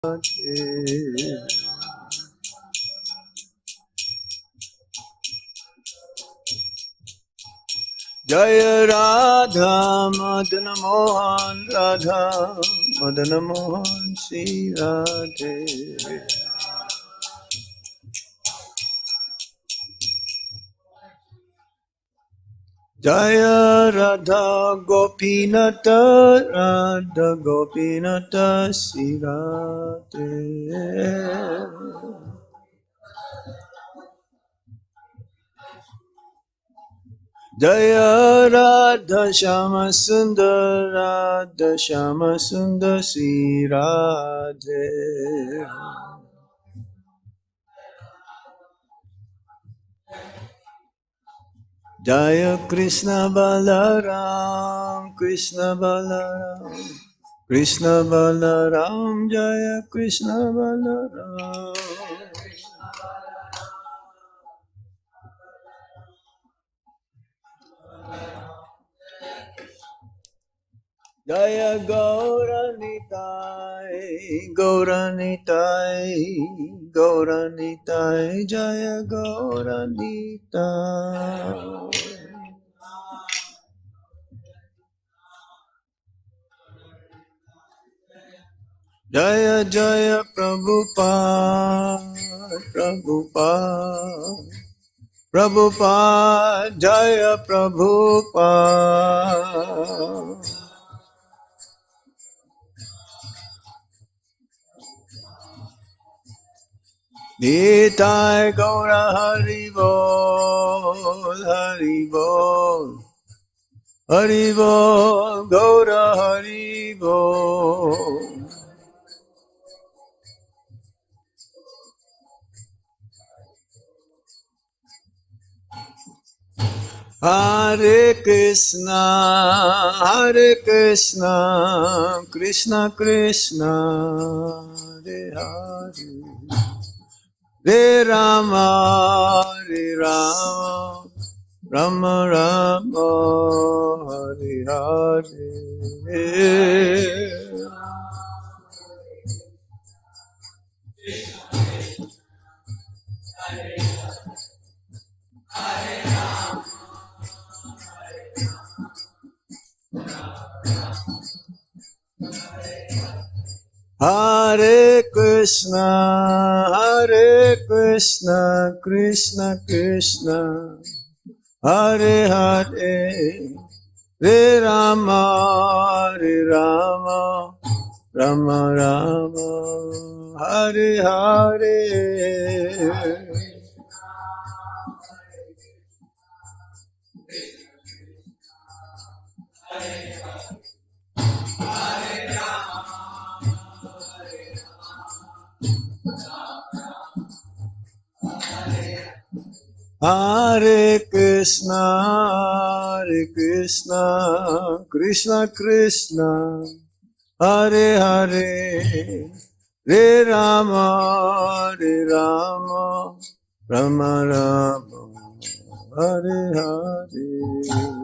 Jaya Radha Madana Mohan Radha Madana Mohan Sri Radhe. Jaya Radha Gopinata Radha Gopinata Sri Radhe. Jaya Radha Shama Sundar Radha Shama Sundar Sri Radhe. Jaya Krishna Balaram Krishna Balaram Krishna Balaram Jaya Krishna Balaram. Jaya Gauranitai, Gauranitai, Gauranitai, Jaya Gauranitai. Jaya Jaya Prabhupada, Prabhupada, Prabhupada, Jaya Prabhupada. Nitai Gaura Haribol, Haribol, Haribol, Gaura Haribol. Hare Krishna, Hare Krishna, Krishna Krishna, Hare Hare. Hare Rama, Hare Rama, Rama Rama, Hare Hare. Hare Krishna, Hare Krishna, Krishna Krishna, Hare Hare, Hare Rama, Hare Rama, Rama Rama, Hare Hare. Hare Krishna, Hare Krishna, Krishna Krishna, Hare Hare, Hare Rama, Hare Rama, Rama Rama, Hare Hare.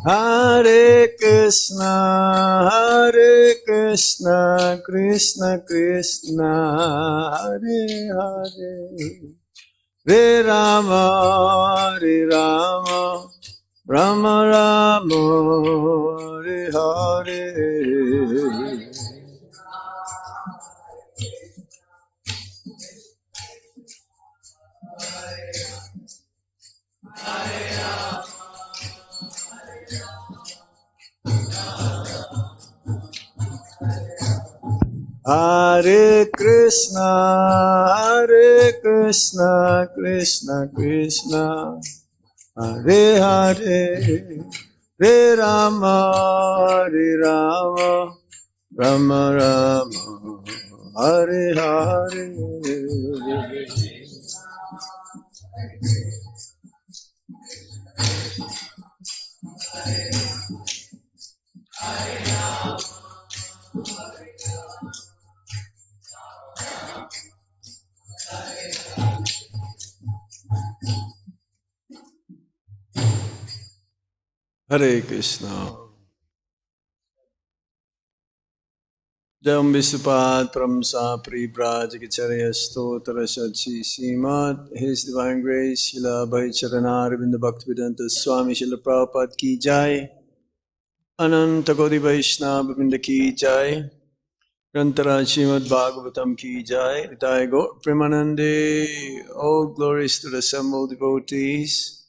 Hare Krishna, Hare Krishna, Krishna Krishna, Hare Hare, Hare Rama, Hare Rama, Rama Rama, Hare Hare. Hare Krishna, Hare Krishna, Krishna Krishna, Hare Hare, Hare Rama, Hare Rama, Rama Rama, Hare Hare. Hare Krishna. Jam Vishupad Pramsa Pribraj Gicharya Stotra Shadshi Srimad His Divine Grace Shila Bhai Arvind Bhaktivedanta Swami Shila Prabhupada Ki Jai Ananta Godi Vaishnava Vrinda Ki Jai Grantara Srimad Bhagavatam Ki Jai Nitai Gaur Premanande. All glories to the assembled devotees.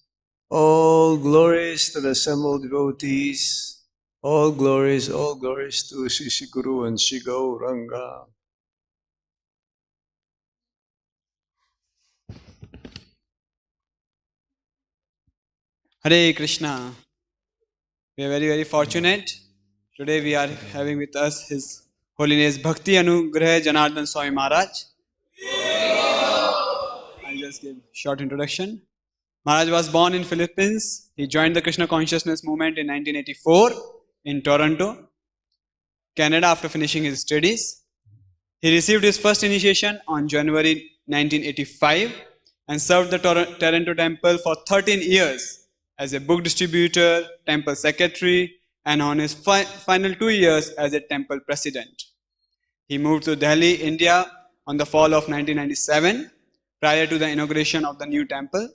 All glories to the assembled devotees. All glories to Sri Sri Guru and Sri Gauranga. Hare Krishna. We are very, very fortunate. Today we are having with us His Holiness Bhakti ANUGRAHA JANARDHANA SWAMI MAHARAJ. I'll just give a short introduction. Maharaj was born in Philippines. He joined the Krishna consciousness movement in 1984 in Toronto, Canada after finishing his studies. He received his first initiation on January 1985 and served the Toronto temple for 13 years as a book distributor, temple secretary, and on his final 2 years as a temple president. He moved to Delhi, India on the fall of 1997 prior to the inauguration of the new temple.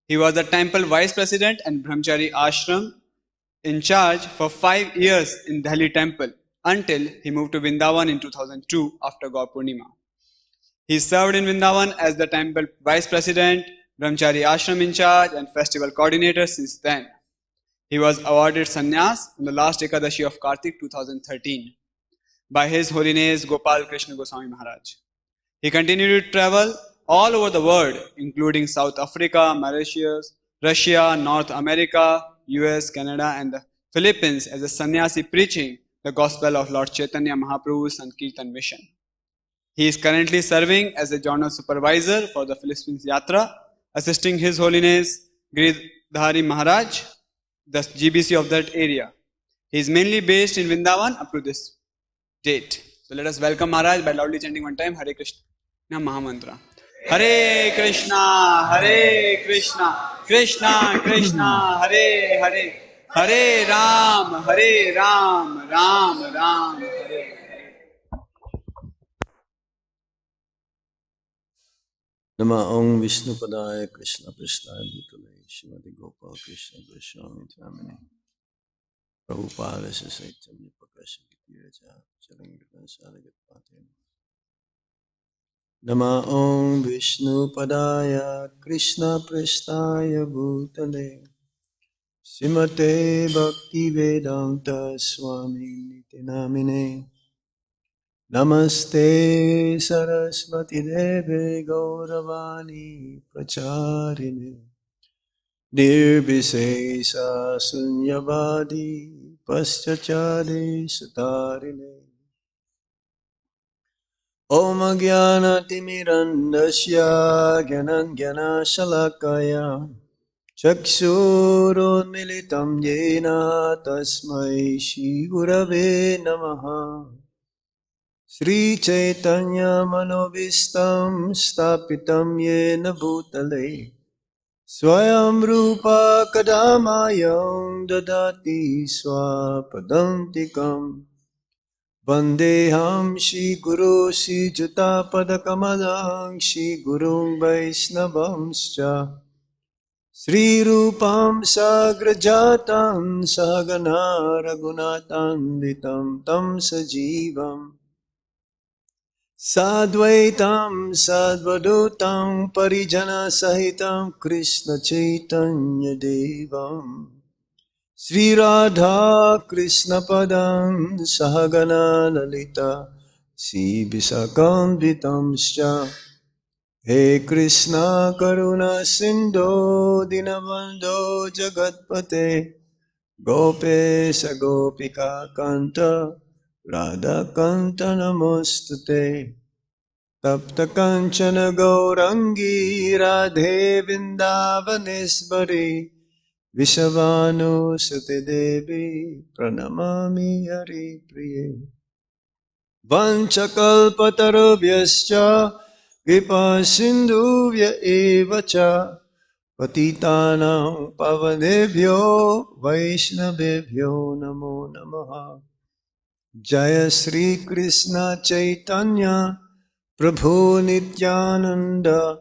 He was the temple vice president and Brahmachari ashram in charge for 5 years in Delhi temple until he moved to Vrindavan in 2002 after Gaur Purnima. He served in Vrindavan as the temple vice president, Brahmachari ashram in charge and festival coordinator since then. He was awarded sannyas on the last Ekadashi of Kartik 2013 by His Holiness Gopal Krishna Goswami Maharaj. He continued to travel all over the world, including South Africa, Mauritius, Russia, North America, US, Canada, and the Philippines as a sannyasi preaching the gospel of Lord Chaitanya Mahaprabhu's Sankirtan mission. He is currently serving as a journal supervisor for the Philippines Yatra, assisting His Holiness Giridhari Maharaj, the GBC of that area. He is mainly based in Vrindavan up to this date. So let us welcome Maharaj by loudly chanting one time Hare Krishna Mahamantra. Hare Krishna, Krishna Krishna, Hare Hare, Hare Ram, Ram Ram, Hare. Nama Om Vishnu Padaya Krishna Prasthaya Bhutale Shrimati Gopal Krishna Goswami Tramini Prabhupada Saitanya Prakasha Kitiraja Charangira Saragat Pate. Nama Om Vishnu Padaya Krishna Prasthaya Bhutale Srimate Bhakti Vedanta Swami Niti Namine Namaste Saraswati Deve Gauravani Pracharine Nirvisesa Sunyavadi Paschachade Satarine Om Jnana Timirandasya Gyanan Gyana Shalakaya Chakshurunmilitam Yena Tasmai Shri Gurave Namaha Sri Chaitanya Manovistam Stapitam Yena Bhutale Swayam Rupa Kadamayam Dadati Swapadantikam Vandeham Shri Guru Shri Juta Padakamalang Shri Gurung Vaisnavamscha Sri Rupam Sagrajatam Sahagana Raghunathanditam Tam Sajivam Sadvaitam Sadvadutam Parijana Sahitam Krishna Chaitanya Devam Sri Radha Krishna Padam Sahagana Lalita Sri Visakambitam Scha He Krishna Karuna Sindhu Dinabandho Jagatpate Gopesha Gopika Kanta Radha Kanta Namostute Tapta Kanchana Gaurangi Radhe Vindavanesvari Vishavanu Sute Devi Pranamami Hari Priye Vanchakalpatarubhyascha Kripa Sindhuvya Evacha Patitanam pavanebhyo Vaishnavebhyo namo namaha. Jaya Sri Krishna Chaitanya Prabhu Nityananda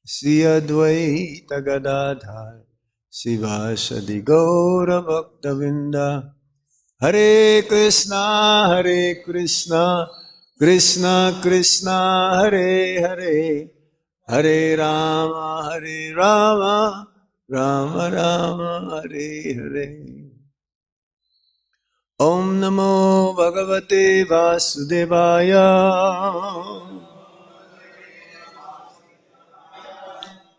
Sri Advaita Gadadhar Sivasadi Gaura Bhaktavinda. Hare Krishna, Krishna Krishna, Hare Hare, Hare Rama, Rama Rama, Hare Hare. Om Namo Bhagavate Vasudevaya.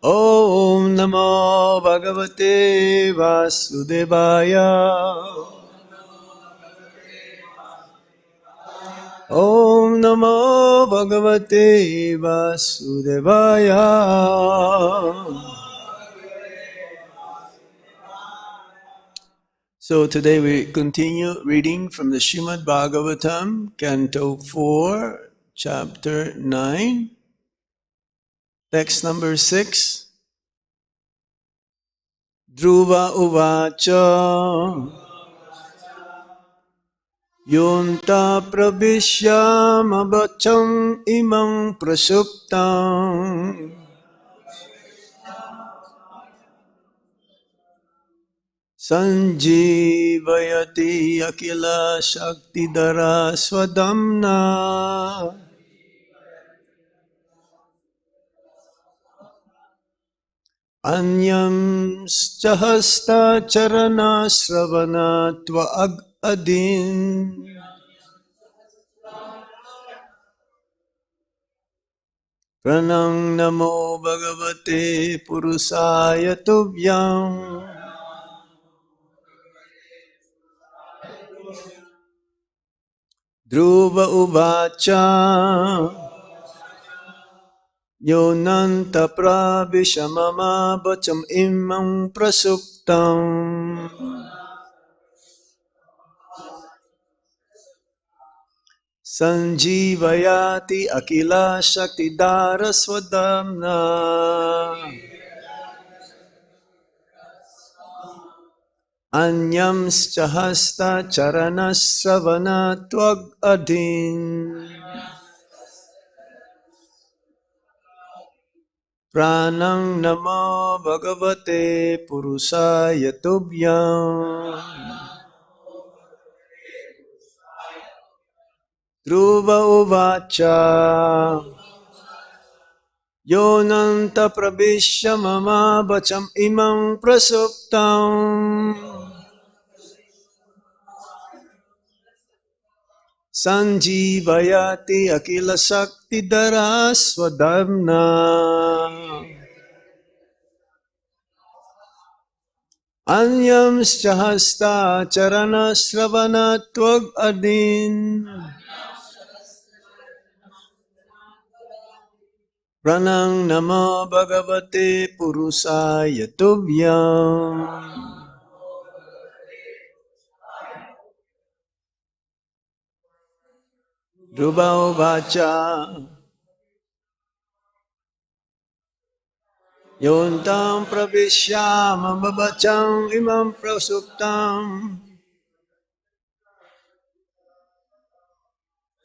Om Namo Bhagavate Vasudevaya. Om Namo Bhagavate Vasudevaya. So today we continue reading from the Srimad Bhagavatam, Canto 4, Chapter 9, text number 6. Dhruva Uvacha Yonta Pravishyamabhacham Imam Prasuptam Sanjivayati Akila Shaktidara Swadamna Anyam Stahasta Charana Sravana Tva Adin Pranam Namo Bhagavate Purusaya Tubhyam Dhruva Uvacha Yonanta Pravishamama Bacham Imam Prasuptam Sanjivayati Akila Shaktidara Swadamna Anyamschahasta Charanasravana Twag Adin Pranam Namo Bhagavate Purusaya Tubhyam Dhruva Uvacha Yonanta Pravishya Mama Bacham Imam Prasuptam Sanjivayati Akila Shaktidara Swadhamna Anyam Shahasta Charana Sravana Twag Adin Pranam Namo Bhagavate Purusaya Tubhyam Dhruva Uvacha Yontam Pravishyam Babacham Imam Prasuptam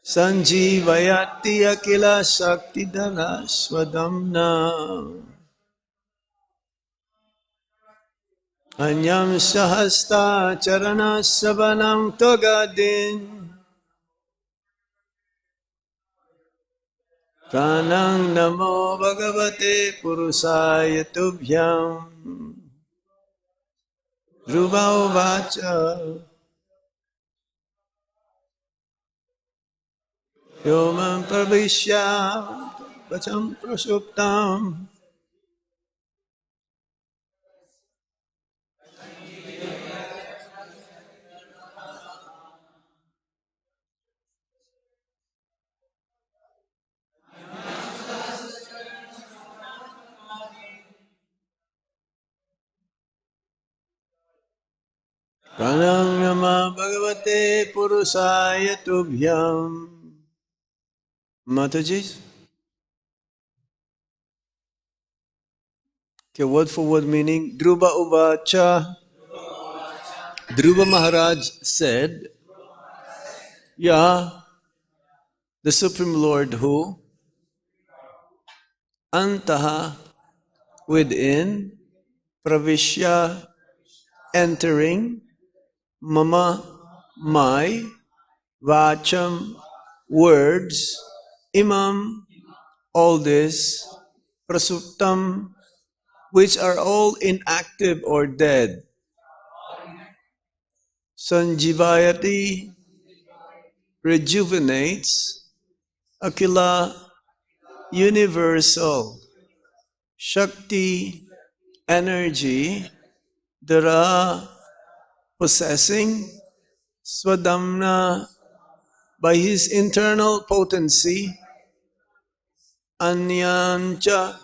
Sanjivayati Akila Shaktidara Swadamna Anyam Sahasta Charana Savanam Togadin Pranam Namo Bhagavate Purusaya Tubhyam Dhruva Uvacha Yomam Pravishya Vacham Prasuptam Pranam Namo Bhagavate Purusaya Tubhyam Mataji. Okay, word for word meaning. Dhruva Uvacha. Dhruva Maharaj said, Yeah, the Supreme Lord who antaha within, pravishya entering, mama my, vacham words, imam all this, prasuptam which are all inactive or dead, sanjivayati rejuvenates, akila universal, shakti energy, dara possessing, swadamna by his internal potency, anyancha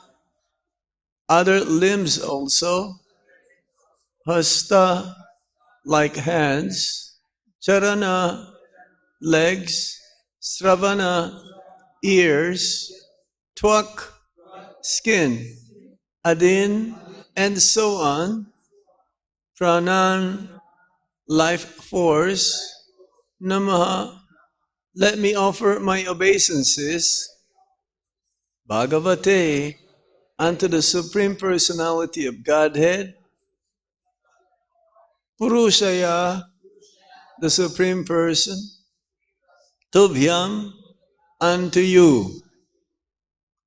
other limbs also, hasta like hands, charana legs, sravana ears, twak skin, adin and so on, pranan life force, namaha let me offer my obeisances, Bhagavate unto the Supreme Personality of Godhead, Purushaya, the Supreme Person, Tubhyam, unto you.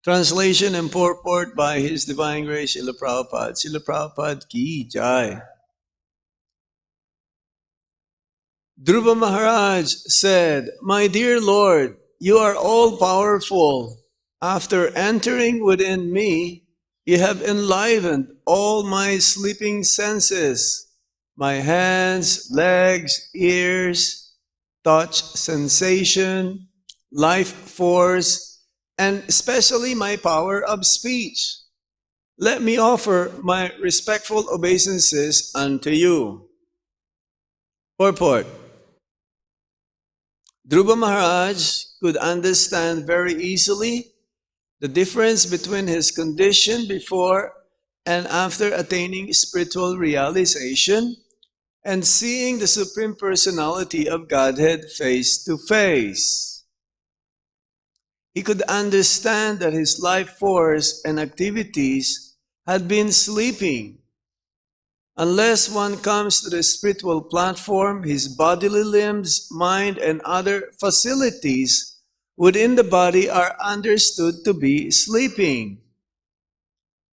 Translation and purport by His Divine Grace, Srila Prabhupada. Srila Prabhupada ki jai. Dhruva Maharaj said, My dear Lord, you are all powerful. After entering within me, you have enlivened all my sleeping senses, my hands, legs, ears, touch, sensation, life force, and especially my power of speech. Let me offer my respectful obeisances unto you. Purport. Dhruva Maharaj could understand very easily the difference between his condition before and after attaining spiritual realization and seeing the Supreme Personality of Godhead face to face. He could understand that his life force and activities had been sleeping. Unless one comes to the spiritual platform, his bodily limbs, mind, and other facilities within the body are understood to be sleeping.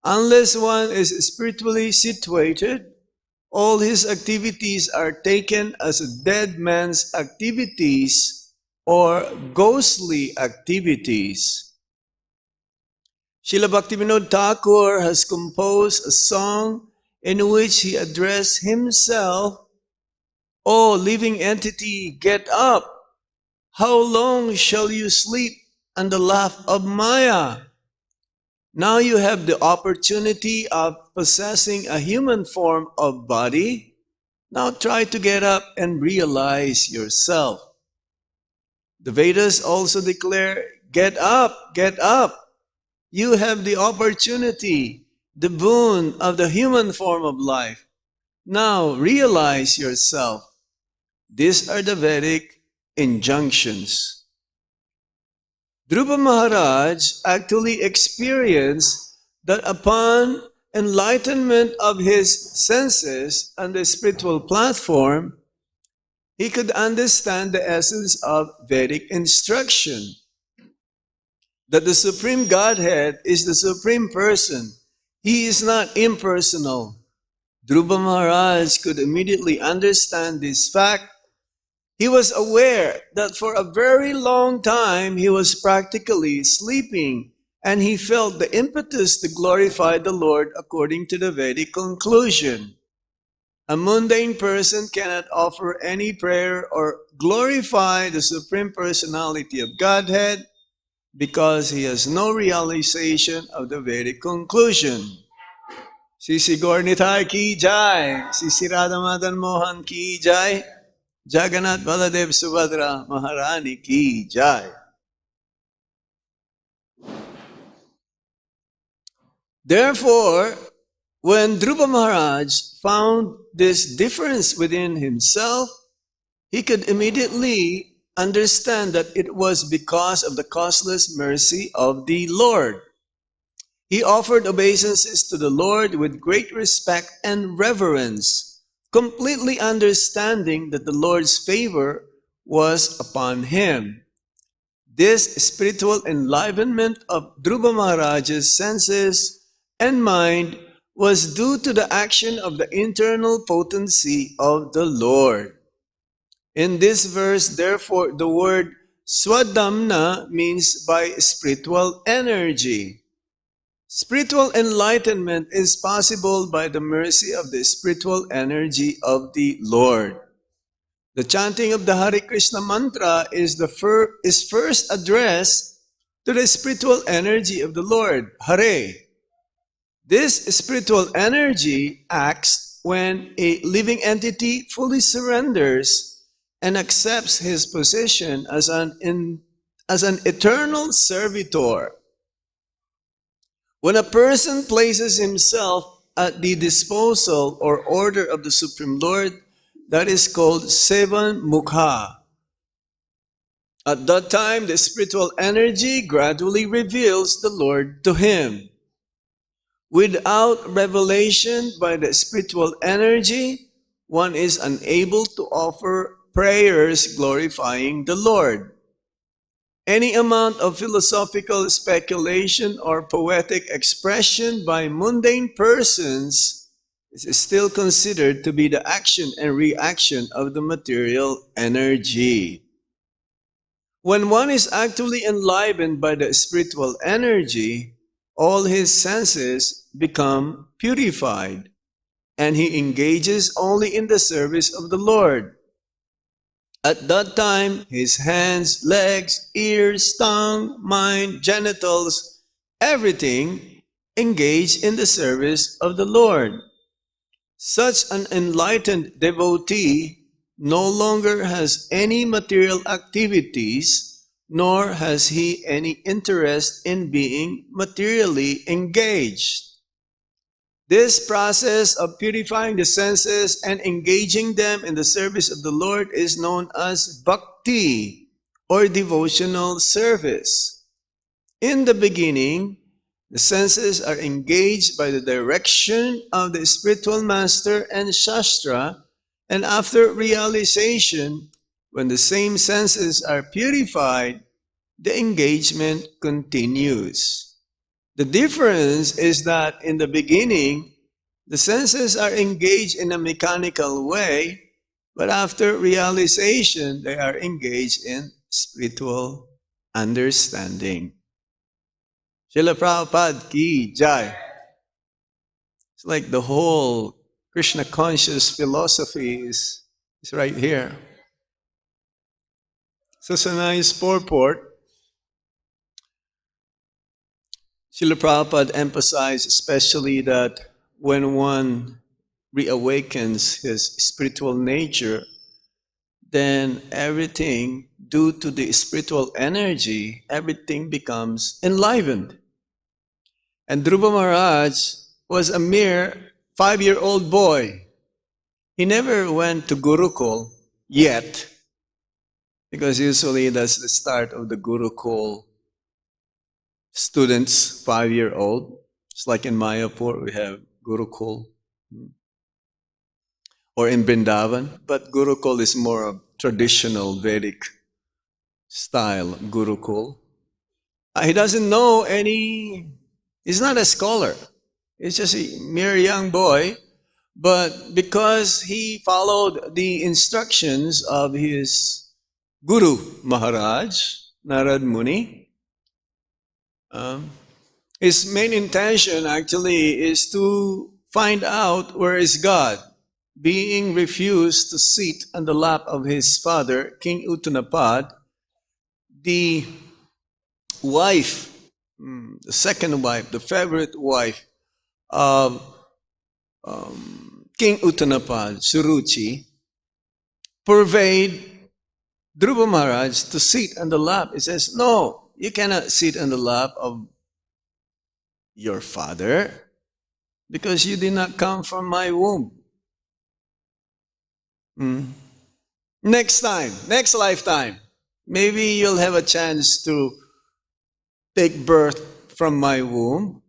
Unless one is spiritually situated, all his activities are taken as a dead man's activities or ghostly activities. Srila Bhaktivinoda Thakur has composed a song in which he addressed himself, O living entity, get up! How long shall you sleep on the lap of Maya? Now you have the opportunity of possessing a human form of body. Now try to get up and realize yourself. The Vedas also declare, get up, get up. You have the opportunity, the boon of the human form of life. Now realize yourself. These are the Vedic injunctions. Dhruva Maharaj actually experienced that upon enlightenment of his senses on the spiritual platform, he could understand the essence of Vedic instruction. That the Supreme Godhead is the Supreme Person. He is not impersonal. Dhruva Maharaj could immediately understand this fact. He was aware that for a very long time he was practically sleeping, and he felt the impetus to glorify the Lord according to the Vedic conclusion. A mundane person cannot offer any prayer or glorify the Supreme Personality of Godhead because he has no realization of the Vedic conclusion. Sisi Gaurnitai ki jai, Sisi Radha Madan Mohan ki jai, Jagannath Baladev Subhadra Maharani ki jai. Therefore, When Dhruva Maharaj found this difference within himself, he could immediately understand that it was because of the causeless mercy of the Lord. He offered obeisances to the Lord with great respect and reverence, completely understanding that the Lord's favor was upon him. This spiritual enlivenment of Dhruva Maharaj's senses and mind was due to the action of the internal potency of the Lord. In this verse, therefore, the word swadhamna means by spiritual energy. Spiritual enlightenment is possible by the mercy of the spiritual energy of the Lord. The chanting of the Hare Krishna mantra is first addressed to the spiritual energy of the Lord, Hare. This spiritual energy acts when a living entity fully surrenders and accepts his position as an eternal servitor. When a person places himself at the disposal or order of the Supreme Lord, that is called Sevan Mukha. At that time, the spiritual energy gradually reveals the Lord to him. Without revelation by the spiritual energy, one is unable to offer prayers glorifying the Lord. Any amount of philosophical speculation or poetic expression by mundane persons is still considered to be the action and reaction of the material energy. When one is actually enlivened by the spiritual energy, all his senses become purified, and he engages only in the service of the Lord. At that time, his hands, legs, ears, tongue, mind, genitals, everything engage in the service of the Lord. Such an enlightened devotee no longer has any material activities, nor has he any interest in being materially engaged. This process of purifying the senses and engaging them in the service of the Lord is known as Bhakti, or devotional service. In the beginning, the senses are engaged by the direction of the spiritual master and Shastra, and after realization, when the same senses are purified, the engagement continues. The difference is that in the beginning, the senses are engaged in a mechanical way, but after realization, they are engaged in spiritual understanding. Srila Prabhupada ki jai. It's like the whole Krishna conscious philosophy is right here. So it's a nice purport. Srila Prabhupada emphasized especially that when one reawakens his spiritual nature, then everything, due to the spiritual energy, everything becomes enlivened. And Dhruva Maharaj was a mere 5-year-old boy. He never went to Gurukul yet, because usually that's the start of the Gurukul students, 5-year-old. It's like in Mayapur, we have Gurukul. Or in Vrindavan. But Gurukul is more of traditional Vedic style Gurukul. He doesn't know he's not a scholar. He's just a mere young boy. But because he followed the instructions of his Guru Maharaj, Narad Muni, his main intention actually is to find out where is God. Being refused to sit on the lap of his father, King Uttanapad, the wife, the second wife, the favorite wife of King Uttanapad, Suruchi, purveyed Dhruva Maharaj to sit on the lap. He says, no, you cannot sit on the lap of your father. because you did not come from my womb. Next time, next lifetime, maybe you'll have a chance to take birth from my womb.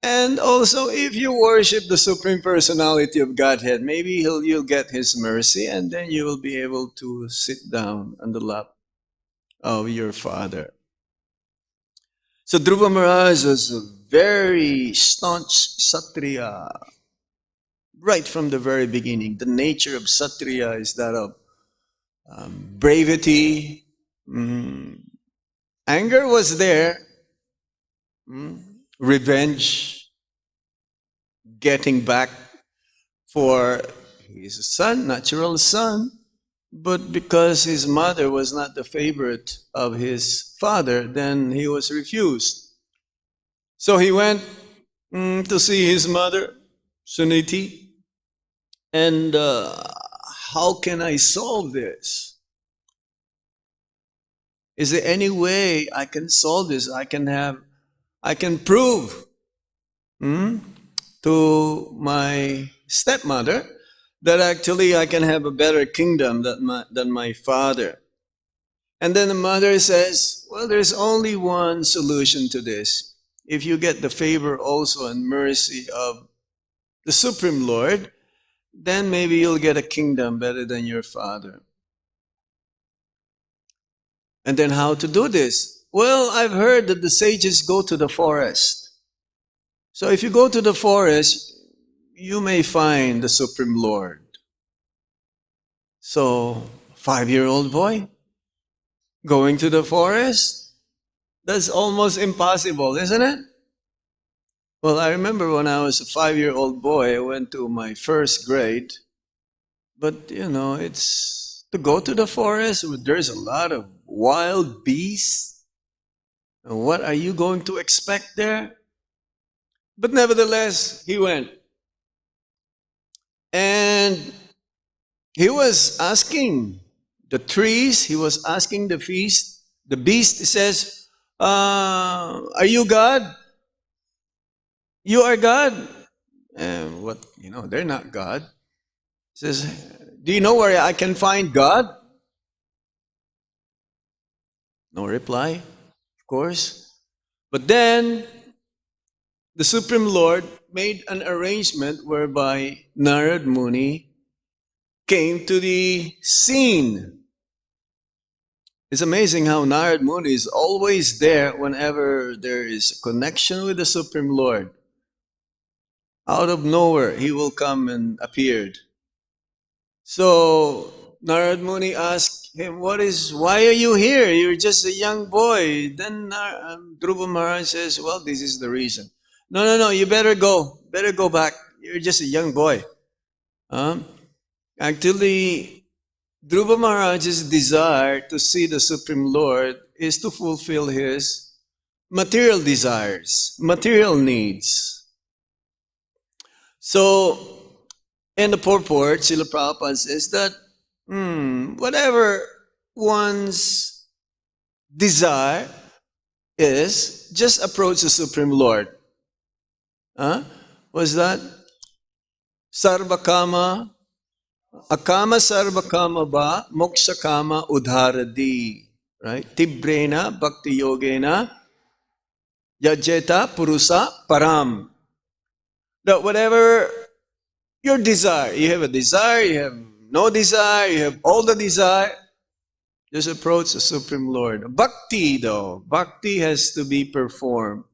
And also, if you worship the Supreme Personality of Godhead, maybe you'll get His mercy, and then you will be able to sit down on the lap of your father. So Dhruva Maharaj was a very staunch Kshatriya. Right from the very beginning, the nature of Kshatriya is that of bravery. Anger was there. Revenge. Getting back for his son, natural son. But because his mother was not the favorite of his father, then he was refused. So he went to see his mother, Suniti. And how can I solve this? Is there any way I can solve this? I can prove to my stepmother that actually I can have a better kingdom than my father. And then the mother says, well, there's only one solution to this. If you get the favor also and mercy of the Supreme Lord, then maybe you'll get a kingdom better than your father. And then how to do this? Well, I've heard that the sages go to the forest. So if you go to the forest, you may find the Supreme Lord. So, 5-year-old boy going to the forest? That's almost impossible, isn't it? Well, I remember when I was a 5-year-old boy, I went to my first grade. But, it's to go to the forest, there's a lot of wild beasts. And what are you going to expect there? But nevertheless, he went. And he was asking the trees, he was asking the beast. The beast says, are you God? You are God. And they're not God. He says, do you know where I can find God? No reply, of course. But then, the Supreme Lord made an arrangement whereby Narad Muni came to the scene. It's amazing how Narad Muni is always there whenever there is a connection with the Supreme Lord. Out of nowhere, he will come and appeared. So Narad Muni asked him, why are you here? You're just a young boy. Then Dhruva Maharaj says, well, this is the reason. No, you better go. Better go back. You're just a young boy. Actually, Dhruva Maharaj's desire to see the Supreme Lord is to fulfill his material desires, material needs. So, in the purport, Srila Prabhupada says that whatever one's desire is, just approach the Supreme Lord. Was that? Sarvakama, akama sarvakama ba, moksha kama udharadi. Right? Tibrena bhakti yogena yajeta purusa param. That whatever your desire, you have a desire, you have no desire, you have all the desire, just approach the Supreme Lord. Bhakti though, bhakti has to be performed.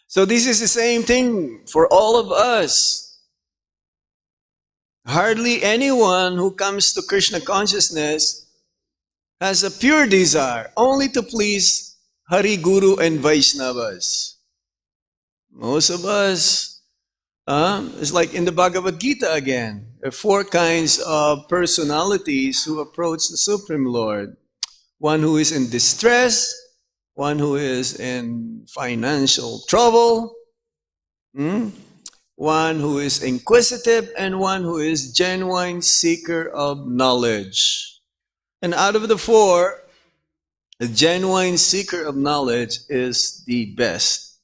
So this is the same thing for all of us. Hardly anyone who comes to Krishna consciousness has a pure desire only to please Hari, Guru and Vaishnavas. Most of us, it's like in the Bhagavad Gita again. There are 4 kinds of personalities who approach the Supreme Lord. One who is in distress, one who is in financial trouble, one who is inquisitive, and one who is genuine seeker of knowledge. And out of the 4, a genuine seeker of knowledge is the best.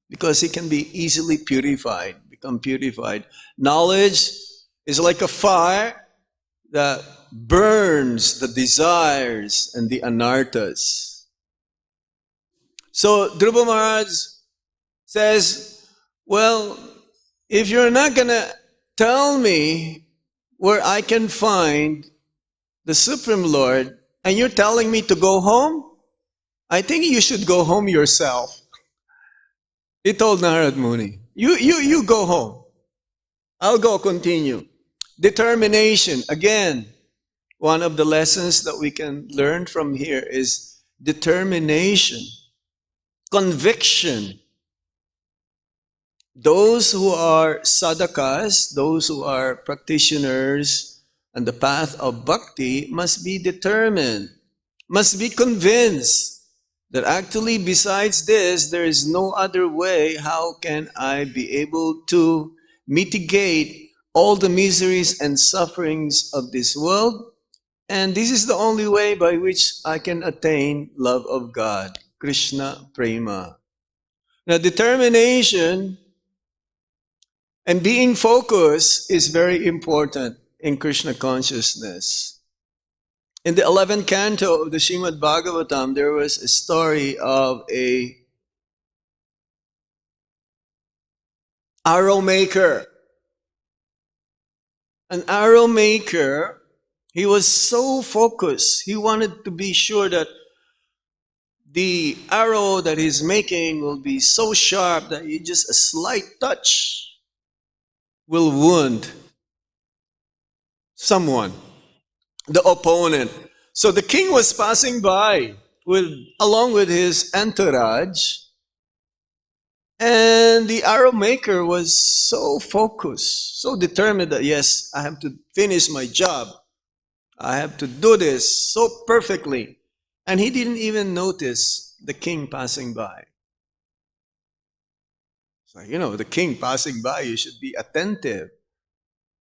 because he can be easily purified, become purified. Knowledge is like a fire that burns the desires and the anarthas. So Dhruva Maharaj says, well, if you're not going to tell me where I can find the Supreme Lord, and you're telling me to go home, I think you should go home yourself. He told Narad Muni, you go home. I'll go continue. Determination. Again, one of the lessons that we can learn from here is determination, conviction. Those who are sadhakas, those who are practitioners on the path of bhakti must be determined, must be convinced that actually besides this, there is no other way. How can I be able to mitigate all the miseries and sufferings of this world? And this is the only way by which I can attain love of God, Krishna Prema. Now, determination and being focused is very important in Krishna consciousness. In the 11th canto of the Srimad Bhagavatam, there was a story of a arrow maker. An arrow maker, he was so focused. He wanted to be sure that the arrow that he's making will be so sharp that just a slight touch will wound someone, the opponent. So the king was passing by along with his entourage, and the arrow maker was so focused, so determined that yes, I have to finish my job. I have to do this so perfectly. And he didn't even notice the king passing by. So, the king passing by, you should be attentive.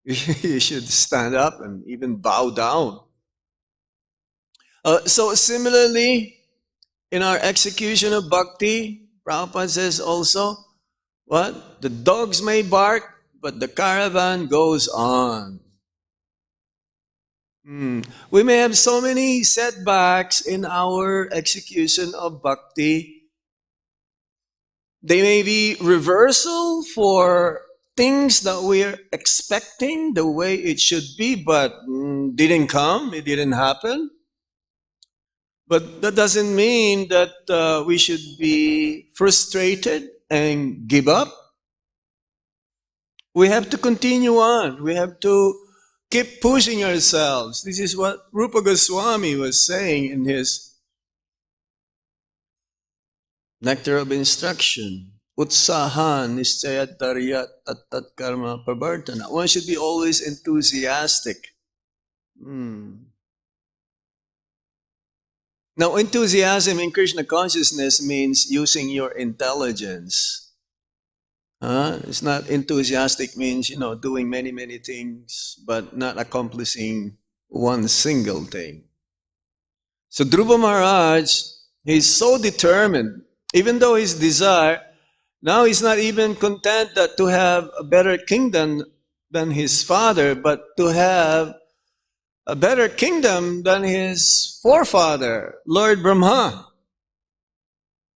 You should stand up and even bow down. So similarly, in our execution of bhakti, Prabhupada says also, what? The dogs may bark, but the caravan goes on. We may have so many setbacks in our execution of bhakti. They may be reversal for things that we're expecting the way it should be, but didn't come, it didn't happen. But that doesn't mean that we should be frustrated and give up. We have to continue on. We have to keep pushing ourselves. This is what Rupa Goswami was saying in his Nectar of Instruction. Utsahan nischayat taryat tat karma pravartana. One should be always enthusiastic. Now, enthusiasm in Krishna consciousness means using your intelligence. It's not enthusiastic means, doing many, many things, but not accomplishing one single thing. So Dhruva Maharaj, he's so determined, even though his desire, now he's not even content that to have a better kingdom than his father, but to have a better kingdom than his forefather, Lord Brahma.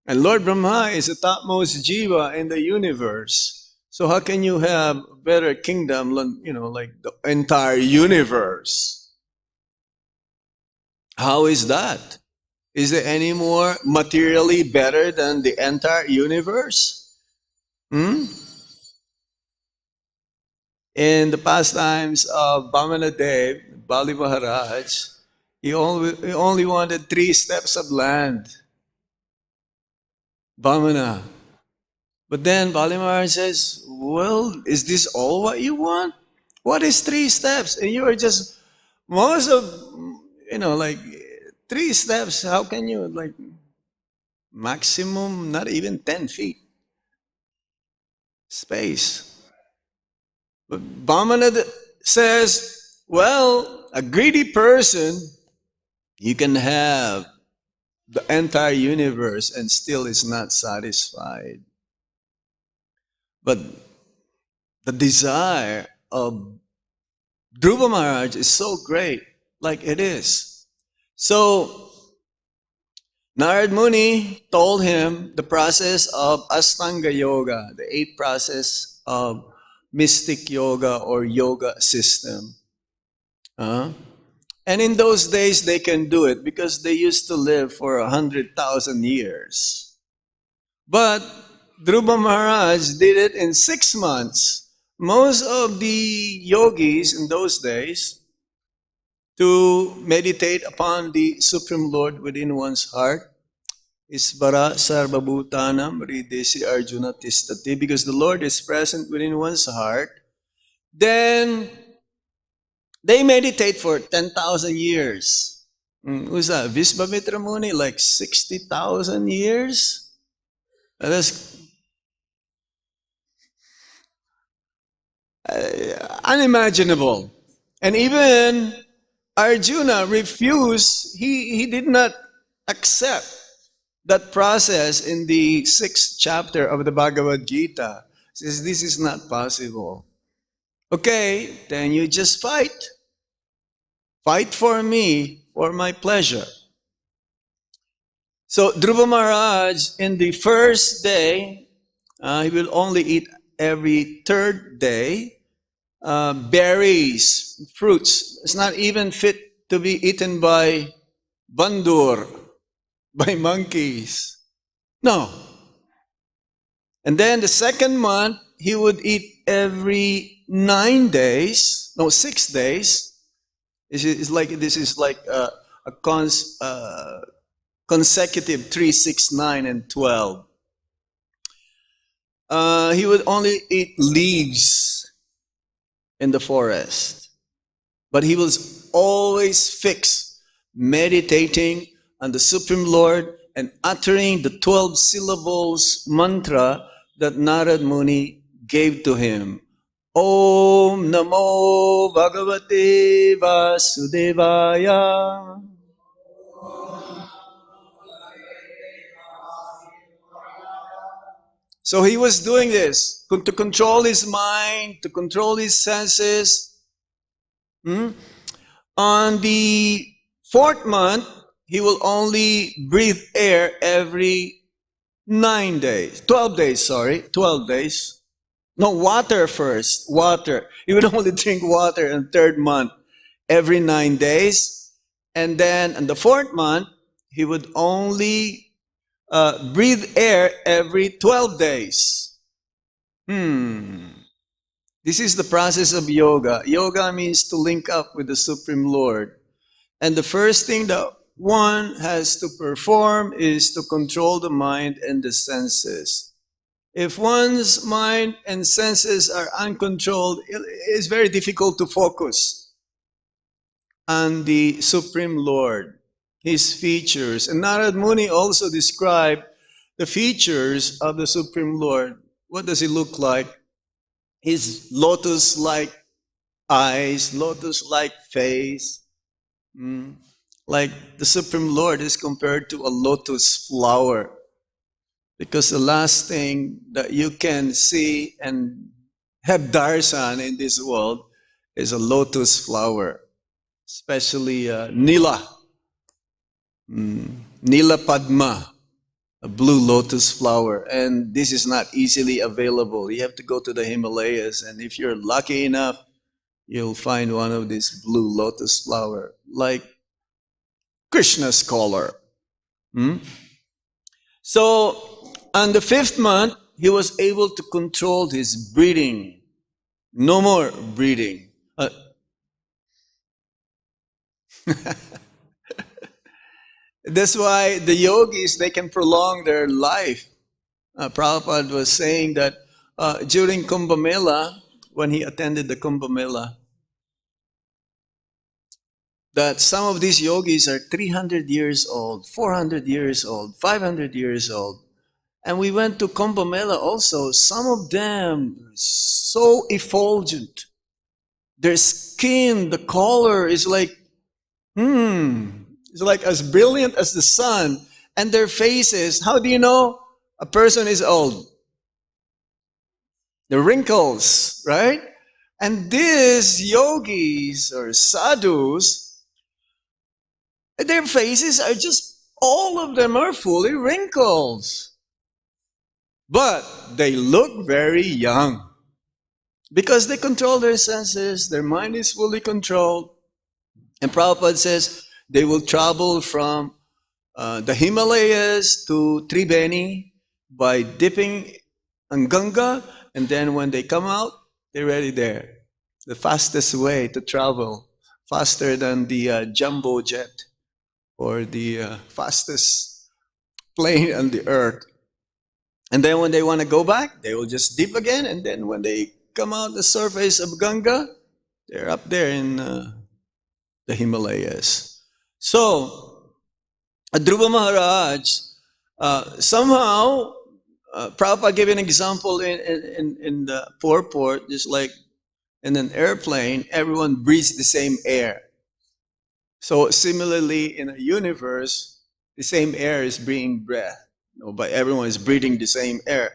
And Lord Brahma is the topmost jiva in the universe. So how can you have a better kingdom, like the entire universe? How is that? Is there any more materially better than the entire universe? In the pastimes of Vamanadev, Bali Maharaj, he only wanted 3 steps of land. Vamana. But then Bali Maharaj says, well, is this all what you want? What is 3 steps? And you are just, most of, 3 steps, how can you, maximum, not even 10 feet space. But Vamana says, well, a greedy person, you can have the entire universe and still is not satisfied. But the desire of Dhruva Maharaj is so great, like it is. So Narad Muni told him the process of Astanga Yoga, the 8 process of mystic yoga or yoga system. And in those days they can do it because they used to live for 100,000 years. But Dhruva Maharaj did it in 6 months. Most of the yogis in those days, to meditate upon the Supreme Lord within one's heart, Isvara Sarvabhutanam Ridesi Arjuna Tistati, because the Lord is present within one's heart, then they meditate for 10,000 years. Who's that? Visvamitra Muni, like 60,000 years? That's unimaginable. And even Arjuna refused, he did not accept that process in the 6th chapter of the Bhagavad Gita. He says, this is not possible. Okay, then you just fight. Fight for me, for my pleasure. So Dhruva Maharaj, in the first day, he will only eat every 3rd day, berries, fruits. It's not even fit to be eaten by bandur, by monkeys. No. And then the 2nd month, he would eat every 9 days, no, 6 days. This is like a consecutive 3, 6, 9, and 12. He would only eat leaves in the forest. But he was always fixed, meditating on the Supreme Lord and uttering the 12 syllables mantra that Narad Muni gave to him. Om Namo Bhagavate Vasudevaya. So he was doing this to control his mind, to control his senses. On the 4th month, he will only breathe air every 9 days. 12 days, sorry. 12 days. No, water first. Water. He would only drink water in the 3rd month every 9 days. And then in the 4th month, he would only breathe air every 12 days. This is the process of yoga. Yoga means to link up with the Supreme Lord. And the first thing that one has to perform is to control the mind and the senses. If one's mind and senses are uncontrolled, it's very difficult to focus on the Supreme Lord, His features. And Narad Muni also described the features of the Supreme Lord. What does he look like? His lotus-like eyes, lotus-like face. Like the Supreme Lord is compared to a lotus flower. Because the last thing that you can see and have darshan in this world is a lotus flower. Especially Nila. Nila Padma. A blue lotus flower. And this is not easily available. You have to go to the Himalayas. And if you're lucky enough, you'll find one of these blue lotus flower. Like Krishna's color. So, on the 5th month, he was able to control his breathing. No more breathing. That's why the yogis, they can prolong their life. Prabhupada was saying that during Kumbh Mela, when he attended the Kumbh Mela, that some of these yogis are 300 years old, 400 years old, 500 years old. And we went to Kumbh Mela also. Some of them so effulgent. Their skin, the color is like, it's like as brilliant as the sun. And their faces, how do you know a person is old? the wrinkles, right? And these yogis or sadhus, their faces are just, all of them are fully wrinkled. But they look very young because they control their senses, their mind is fully controlled. And Prabhupada says they will travel from the Himalayas to Tribeni by dipping in Ganga, and then when they come out, they're already there. The fastest way to travel, faster than the jumbo jet or the fastest plane on the earth. And then when they want to go back, they will just dip again, and then when they come out the surface of Ganga, they're up there in the Himalayas. So, Dhruva Maharaj, somehow, Prabhupada gave an example in the purport, just like in an airplane, everyone breathes the same air. So similarly, in a universe, the same air is being breathed. But everyone is breathing the same air.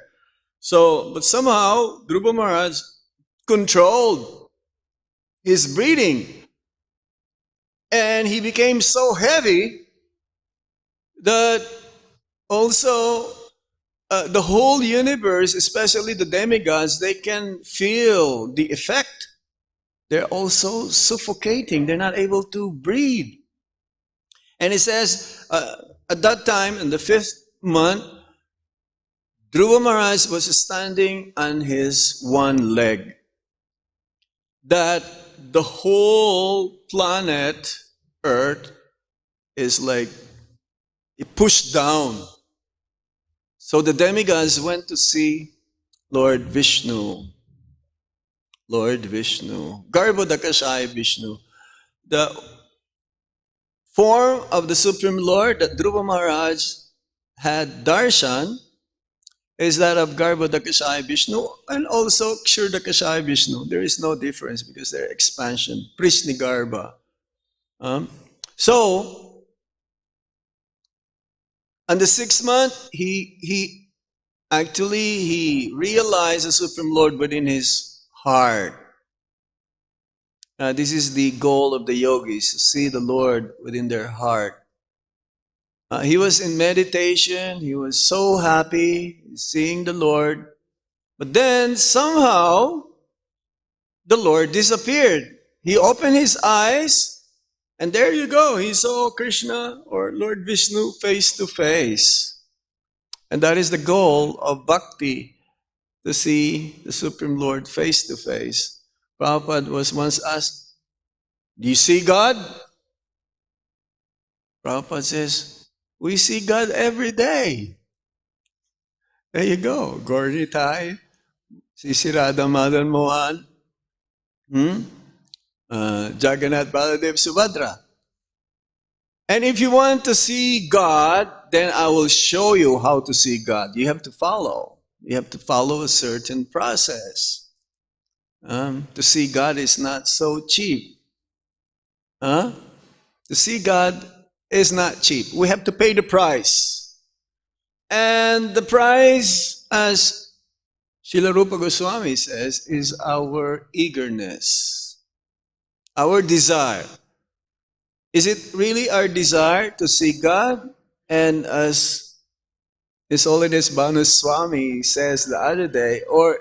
So, but somehow, Dhruva Maharaj controlled his breathing. And he became so heavy that also the whole universe, especially the demigods, they can feel the effect. They're also suffocating. They're not able to breathe. And it says, at that time, in the 5th month, Dhruva Maharaj was standing on his one leg. That the whole planet, Earth, is like pushed down. So the demigods went to see Lord Vishnu. Lord Vishnu. Garbhodakashaya Vishnu. The form of the Supreme Lord that Dhruva Maharaj had darshan is that of Garbhodakashaya Vishnu and also Kshurdakashaya Vishnu. There is no difference because they're expansion. Prishnigarbha. So, on the 6th month, he realized the Supreme Lord within his heart. This is the goal of the yogis, to see the Lord within their heart. He was in meditation. He was so happy seeing the Lord. But then somehow the Lord disappeared. He opened his eyes and there you go. He saw Krishna or Lord Vishnu face to face. And that is the goal of Bhakti, to see the Supreme Lord face to face. Prabhupada was once asked, do you see God? Prabhupada says, we see God every day. There you go. Gauri Thai, Sisi Radha Madan Mohan, Jagannath Baladev Subhadra. And if you want to see God, then I will show you how to see God. You have to follow. You have to follow a certain process. To see God is not so cheap. To see God is not cheap. We have to pay the price. And the price, as Srila Rupa Goswami says, is our eagerness, our desire. Is it really our desire to see God? And as His Holiness Bhanu Swami says the other day, or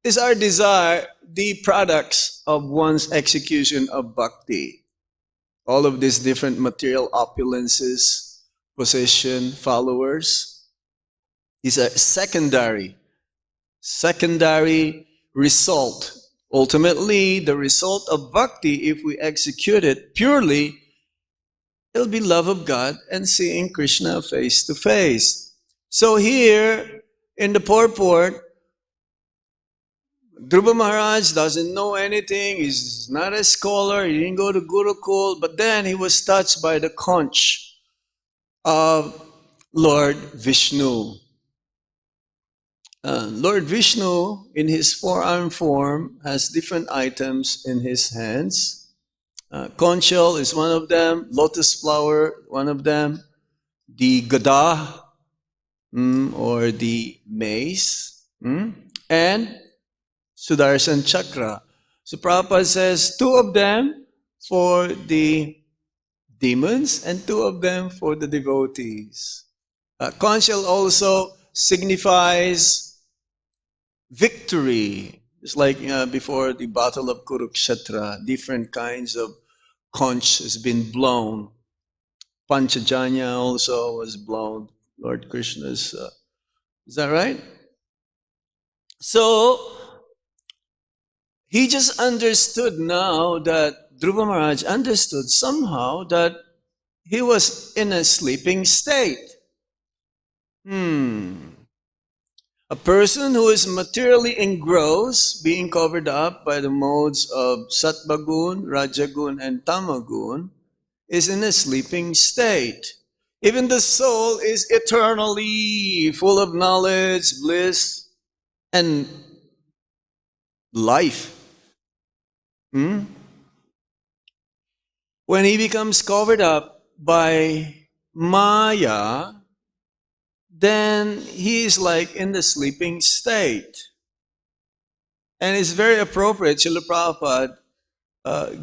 is our desire the products of one's execution of bhakti? All of these different material opulences, possession, followers, these are secondary result. Ultimately, the result of bhakti, if we execute it purely, it'll be love of God and seeing Krishna face to face. So here in the purport, Dhruva Maharaj doesn't know anything. He's not a scholar. He didn't go to Gurukul. But then he was touched by the conch of Lord Vishnu. Lord Vishnu, in his four-arm form, has different items in his hands. Conch shell is one of them. Lotus flower, one of them. The gada, or the mace. And Sudarshan Chakra. So Prabhupada says 2 of them for the demons and 2 of them for the devotees. Conch shell also signifies victory. It's like before the battle of Kurukshetra, different kinds of conch has been blown. Panchajanya also was blown. Lord Krishna's, is that right? So, he just understood now that Dhruva Maharaj understood somehow that he was in a sleeping state. A person who is materially engrossed, being covered up by the modes of Sattva-gun, Rajagun, and Tamagun, is in a sleeping state. Even the soul is eternally full of knowledge, bliss, and life. When he becomes covered up by Maya, then he is like in the sleeping state. And it's very appropriate. Srila Prabhupada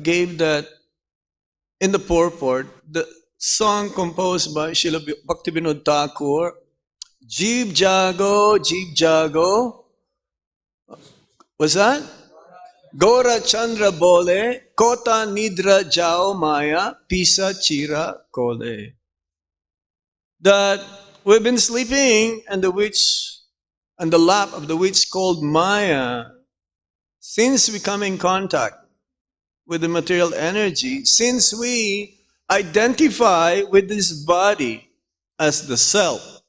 gave that in the purport, the song composed by Srila Bhaktivinoda Thakur, Jeev Jago, what's that? Gora Chandra Bole, Kota Nidra Jao Maya, Pisa Chira Kole. That we've been sleeping and the lap of the witch called Maya, since we come in contact with the material energy, since we identify with this body as the self.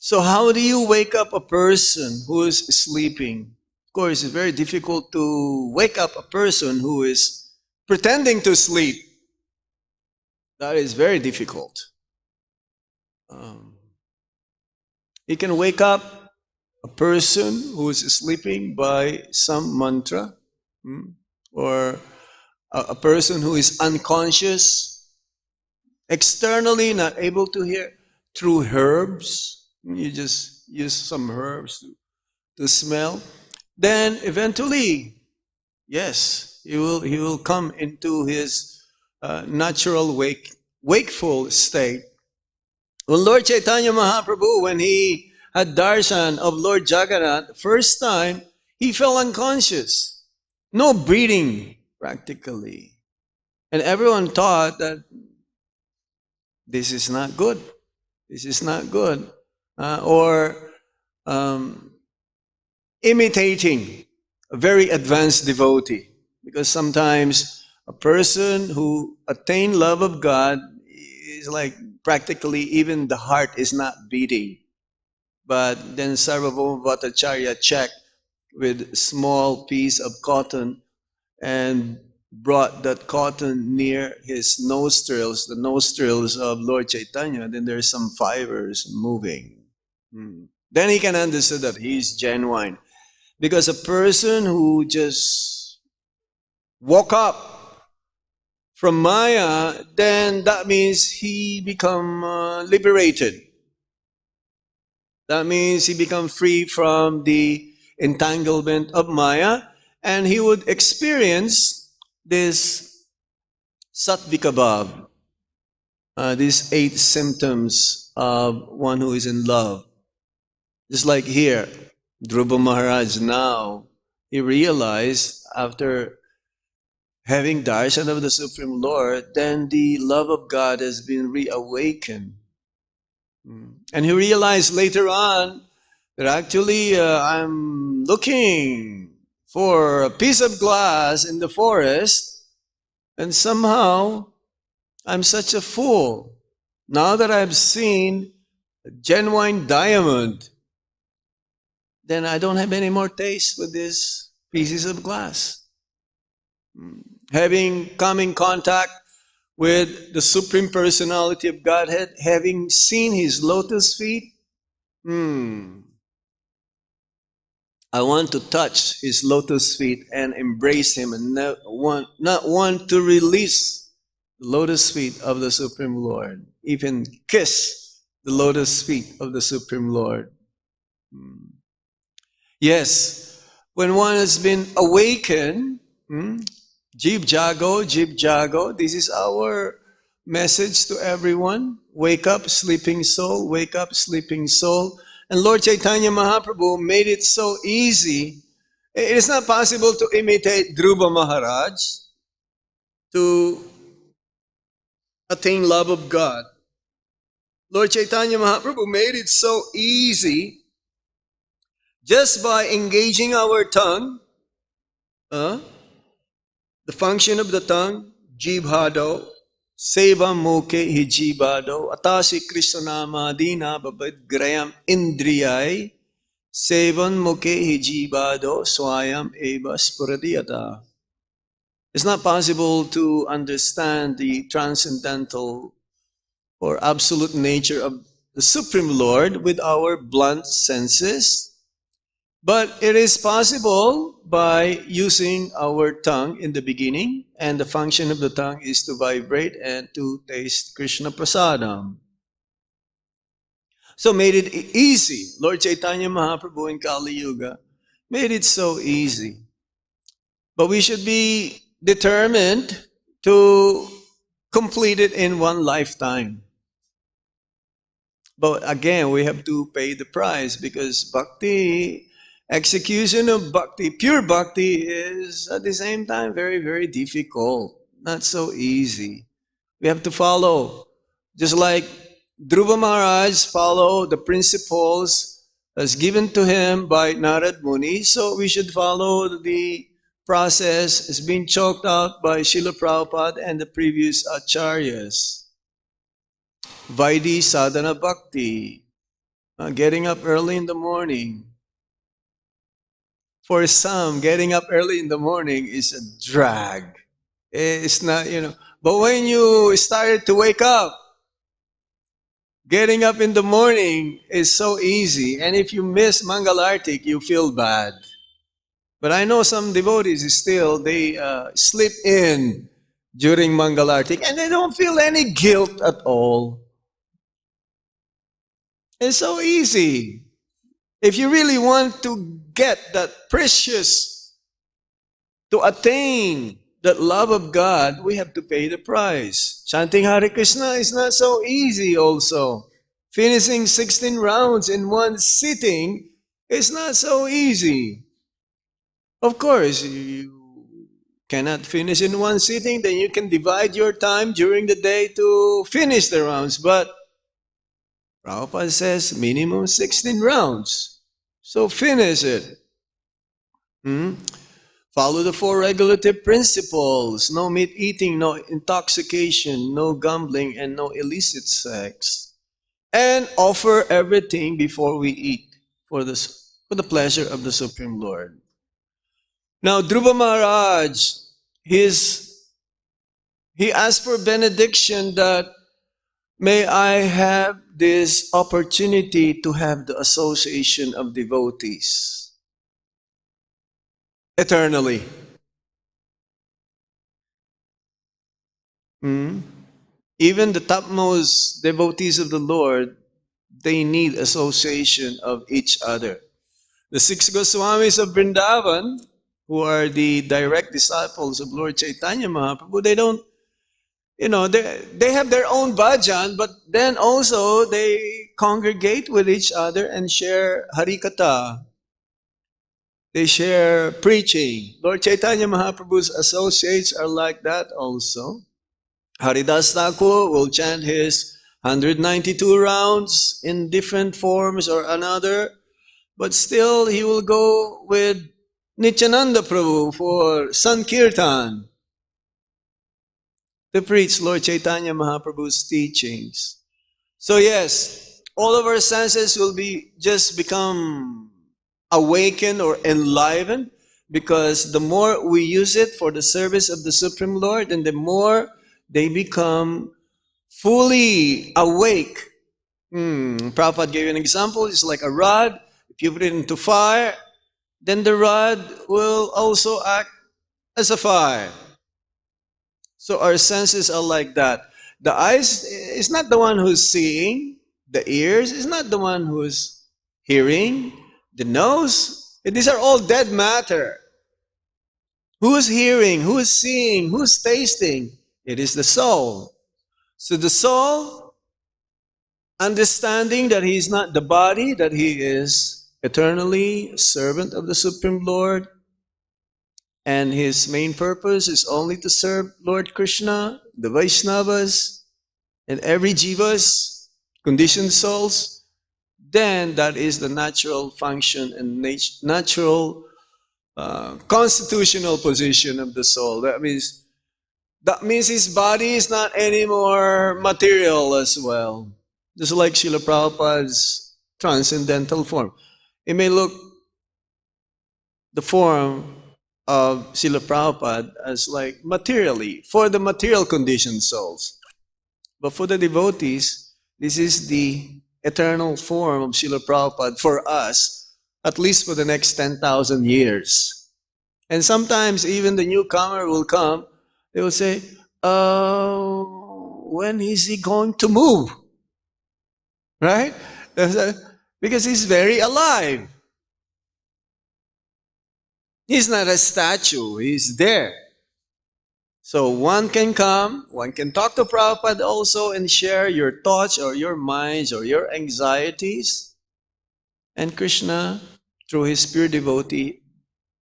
So how do you wake up a person who is sleeping? Of course, it's very difficult to wake up a person who is pretending to sleep. That is very difficult. You can wake up a person who is sleeping by some mantra, or a person who is unconscious, externally not able to hear, through herbs. You just use some herbs to smell. Then eventually, yes, he will come into his natural wakeful state. When Lord Chaitanya Mahaprabhu, when he had darshan of Lord Jagannath, first time, he fell unconscious. No breathing, practically. And everyone thought that this is not good. This is not good. Or imitating a very advanced devotee. Because sometimes a person who attained love of God is like practically even the heart is not beating. But then Sarvabhauma Bhattacharya checked with a small piece of cotton and brought that cotton near his nostrils, the nostrils of Lord Chaitanya. Then there's some fibers moving. Then he can understand that he's genuine. Because a person who just woke up from Maya, then that means he become liberated. That means he become free from the entanglement of Maya, and he would experience this sattvika bhav, these 8 symptoms of one who is in love. Just like here, Dhruva Maharaj now, he realized after having darshan of the Supreme Lord, then the love of God has been reawakened. And he realized later on that actually I'm looking for a piece of glass in the forest, and somehow I'm such a fool. Now that I've seen a genuine diamond, then I don't have any more taste with these pieces of glass. Having come in contact with the Supreme Personality of Godhead, having seen His lotus feet, I want to touch His lotus feet and embrace Him and not want to release the lotus feet of the Supreme Lord, even kiss the lotus feet of the Supreme Lord. Yes, when one has been awakened, Jeev Jago, this is our message to everyone. Wake up, sleeping soul, wake up, sleeping soul. And Lord Chaitanya Mahaprabhu made it so easy. It is not possible to imitate Dhruva Maharaj to attain love of God. Lord Chaitanya Mahaprabhu made it so easy just by engaging our tongue, the function of the tongue, jibhado, seva moke hi jibhado, atasi krishnamadina babad grayam indriyai, sevan moke hi jibhado, swayam eva spuradiyata. It's not possible to understand the transcendental or absolute nature of the Supreme Lord with our blunt senses, but it is possible by using our tongue in the beginning, and the function of the tongue is to vibrate and to taste Krishna Prasadam. So made it easy. Lord Chaitanya Mahaprabhu in Kali Yuga made it so easy. But we should be determined to complete it in one lifetime. But again, we have to pay the price, because bhakti, execution of bhakti, pure bhakti, is at the same time very, very difficult. Not so easy. We have to follow. Just like Dhruva Maharaj followed the principles as given to him by Narad Muni, so we should follow the process as being chalked out by Srila Prabhupada and the previous acharyas. Vaidhi sadhana bhakti, getting up early in the morning. For some, getting up early in the morning is a drag. It's not, but when you started to wake up, getting up in the morning is so easy. And if you miss Mangalartik, you feel bad. But I know some devotees still, they sleep in during Mangalartik and they don't feel any guilt at all. It's so easy. If you really want to get that precious, to attain that love of God, we have to pay the price. Chanting Hare Krishna is not so easy also. Finishing 16 rounds in one sitting is not so easy. Of course, you cannot finish in one sitting, then you can divide your time during the day to finish the rounds. But Prabhupada says minimum 16 rounds. So finish it. Follow the 4 regulative principles. No meat eating, no intoxication, no gambling, and no illicit sex. And offer everything before we eat for the pleasure of the Supreme Lord. Now, Dhruva Maharaj, he asked for benediction that may I have this opportunity to have the association of devotees eternally. Even the topmost devotees of the Lord, they need association of each other. The 6 Goswamis of Vrindavan, who are the direct disciples of Lord Chaitanya Mahaprabhu, they don't, they have their own bhajan, but then also they congregate with each other and share Harikatha. They share preaching. Lord Chaitanya Mahaprabhu's associates are like that also. Haridas Thakur will chant his 192 rounds in different forms or another, but still he will go with Nityananda Prabhu for Sankirtan to preach Lord Chaitanya Mahaprabhu's teachings. So yes, all of our senses will just become awakened or enlivened, because the more we use it for the service of the Supreme Lord, and the more they become fully awake. Prabhupada gave an example. It's like a rod. If you put it into fire, then the rod will also act as a fire. So our senses are like that. The eyes is not the one who's seeing. The ears is not the one who's hearing. The nose These are all dead matter. Who is hearing? Who is seeing? Who is tasting? It is the soul. So the soul, understanding that he is not the body, that he is eternally a servant of the Supreme Lord, and his main purpose is only to serve Lord Krishna, the Vaishnavas, and every jivas, conditioned souls, then that is the natural function and natural constitutional position of the soul. That means his body is not anymore material as well. Just like Srila Prabhupada's transcendental form. It may look the form of Srila Prabhupada as like materially, for the material conditioned souls. But for the devotees, this is the eternal form of Srila Prabhupada for us, at least for the next 10,000 years. And sometimes even the newcomer will come, they will say, when is he going to move? Right? Because he's very alive. He's not a statue, he's there. So one can come, one can talk to Prabhupada also and share your thoughts or your minds or your anxieties. And Krishna, through his pure devotee,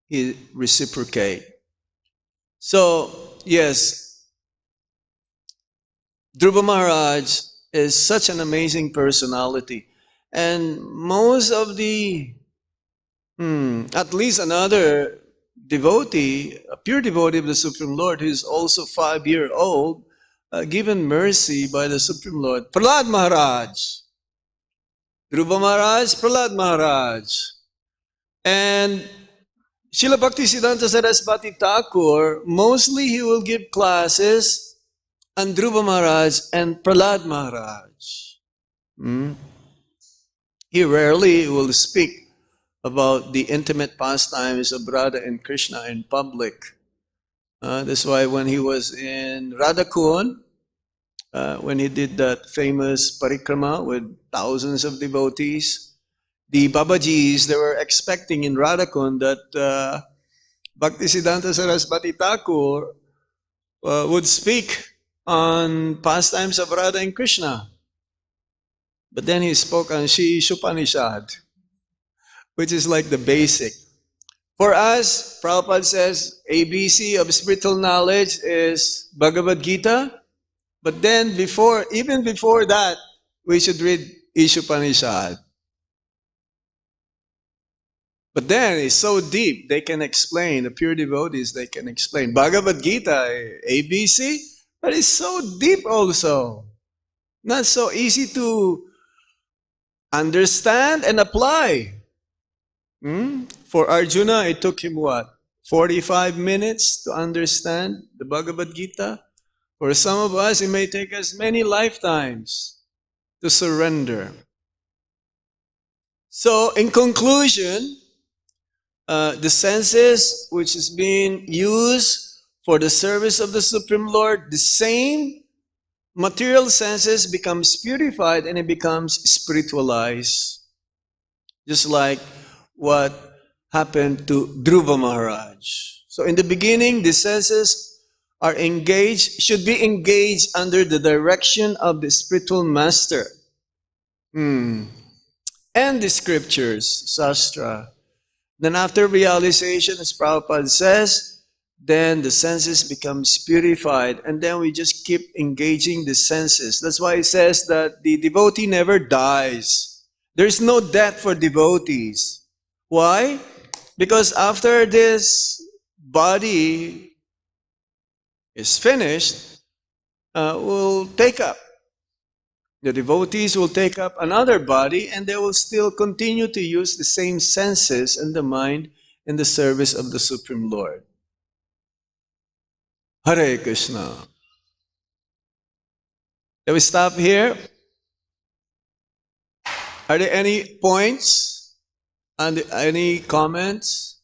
he reciprocate. So, yes, Dhruva Maharaj is such an amazing personality. And most of the, at least another devotee, a pure devotee of the Supreme Lord, who is also 5-year-old, given mercy by the Supreme Lord, Prahlad Maharaj. Dhruva Maharaj, Prahlad Maharaj. And Srila Bhakti Siddhanta Saraswati Thakur, mostly he will give classes on Dhruva Maharaj and Prahlad Maharaj. He rarely will speak about the intimate pastimes of Radha and Krishna in public. That's why when he was in Radhakund, when he did that famous parikrama with thousands of devotees, the Babajis, they were expecting in Radhakund that Bhaktisiddhanta Saraswati Thakur would speak on pastimes of Radha and Krishna. But then he spoke on Shri Ishupanishad, which is like the basic. For us, Prabhupada says, ABC of spiritual knowledge is Bhagavad Gita. But then even before that, we should read Ishupanishad. But then it's so deep, they can explain, the pure devotees, they can explain. Bhagavad Gita, ABC, but it's so deep also. Not so easy to understand and apply. For Arjuna, it took him what? 45 minutes to understand the Bhagavad Gita. For some of us, it may take us many lifetimes to surrender. So, in conclusion, the senses which is being used for the service of the Supreme Lord, the same material senses becomes purified and it becomes spiritualized. Just like what happened to Dhruva Maharaj. So in the beginning, the senses are engaged, should be engaged under the direction of the spiritual master. And the scriptures, Shastra. Then after realization, as Prabhupada says, then the senses becomes purified. And then we just keep engaging the senses. That's why it says that the devotee never dies. There's no death for devotees. Why? Because after this body is finished, we'll take up. The devotees will take up another body and they will still continue to use the same senses and the mind in the service of the Supreme Lord. Hare Krishna. Can we stop here? Are there any points and any comments?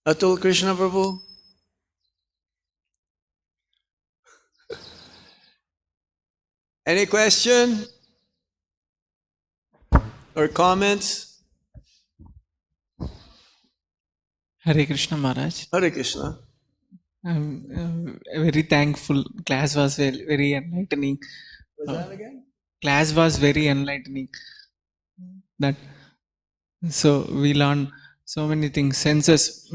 Atul Krishna Prabhu? Any question? or comments? Hare Krishna Maharaj. Hare Krishna. I'm very thankful. Class was very, very enlightening. Was that again? Class was very enlightening. That so we learn so many things. Senses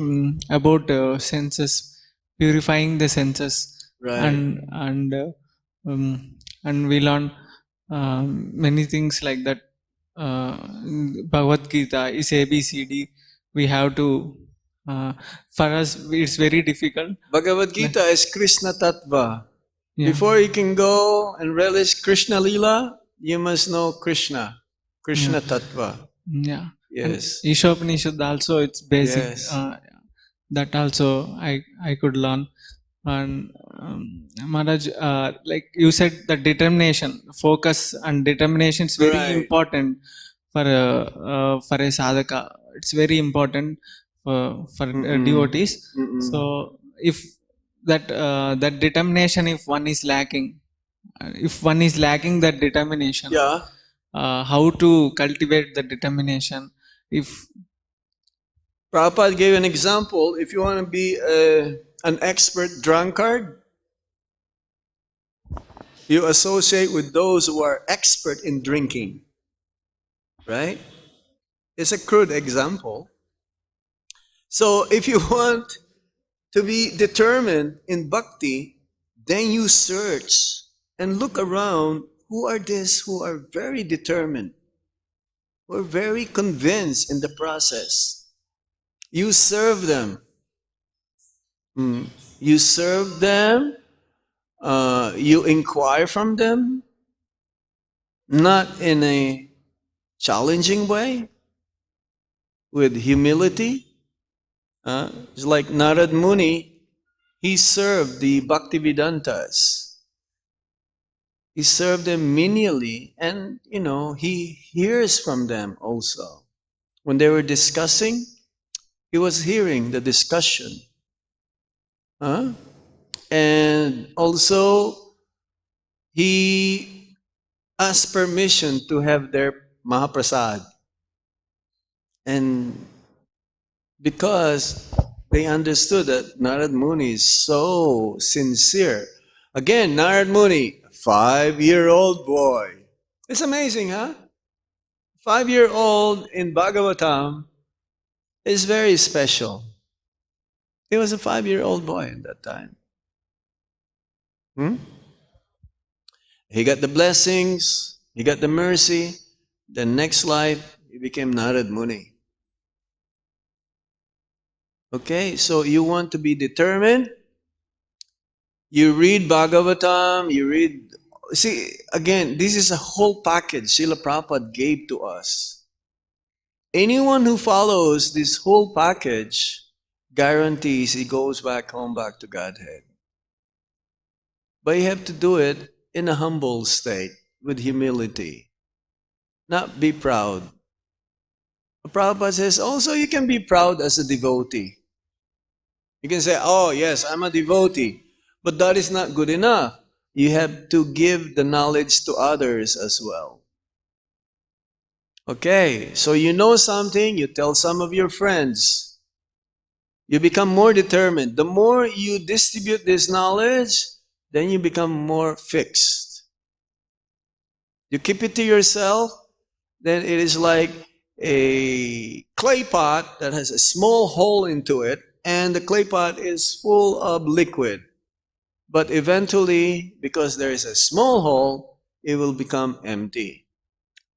about senses, purifying the senses, Right. and we learn many things like that. Bhagavad Gita is ABCD. We have to. For us, it's very difficult. Bhagavad Gita is Krishna Tattva. Yeah. Before you can go and relish Krishna Lila, you must know Krishna. Krishna Tattva. Yeah. Yes. And Ishopanishad also, it's basic. Yes. That also I could learn. And Maharaj, like you said, the determination, focus and determination is very Right. important for a sadhaka. It's very important for devotees. So if that determination, if one is lacking that determination, Yeah. how to cultivate the determination? If Prabhupada gave an example. If you want to be an expert drunkard, you associate with those who are expert in drinking. Right? It's a crude example. So if you want to be determined in bhakti, then you search and look around who are these who are very determined, who are very convinced in the process. You serve them. You serve them. You inquire from them, not in a challenging way, with humility. It's like Narad Muni, he served the Bhaktivedantas. He served them menially, and he hears from them also. When they were discussing, he was hearing the discussion. And also, he asked permission to have their Mahaprasad. And because they understood that Narad Muni is so sincere. Again, Narad Muni, 5-year-old boy. It's amazing, huh? 5-year-old in Bhagavatam is very special. He was a 5-year-old boy at that time. He got the blessings, he got the mercy. The next life, he became Narad Muni. Okay, so you want to be determined? You read Bhagavatam, see, again, this is a whole package Srila Prabhupada gave to us. Anyone who follows this whole package guarantees he goes back home, back to Godhead. But you have to do it in a humble state, with humility. Not be proud. Prabhupada says, also you can be proud as a devotee. You can say, oh yes, I'm a devotee. But that is not good enough. You have to give the knowledge to others as well. Okay, so you know something, you tell some of your friends. You become more determined. The more you distribute this knowledge, then you become more fixed. You keep it to yourself, then it is like a clay pot that has a small hole into it, and the clay pot is full of liquid. But eventually, because there is a small hole, it will become empty.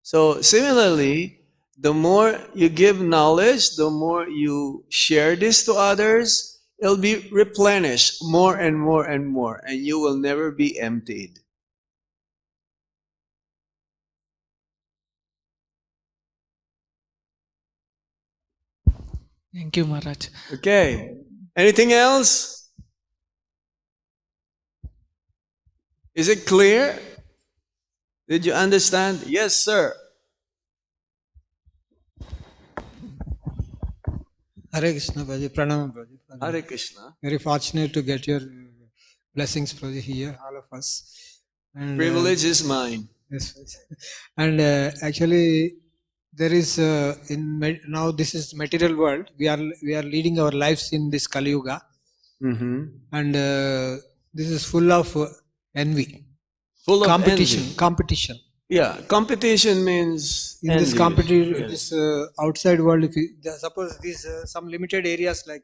So similarly, the more you give knowledge, the more you share this to others, it'll be replenished more and more and more, and you will never be emptied. thank you, Maharaj. Okay. Anything else? Is it clear? Did you understand? Yes, sir. Hare Krishna, Prabhuji. Pranam, Prabhuji. Hare Krishna. Very fortunate to get your blessings, Prabhuji, here, all of us. And, Privilege is mine. yes, and actually, there is now this is material world. We are leading our lives in this Kali Yuga, and this is full of envy, Full of competition, envy. competition. Yeah, competition means In this envy. competition, this outside world, if you, suppose these some limited areas like.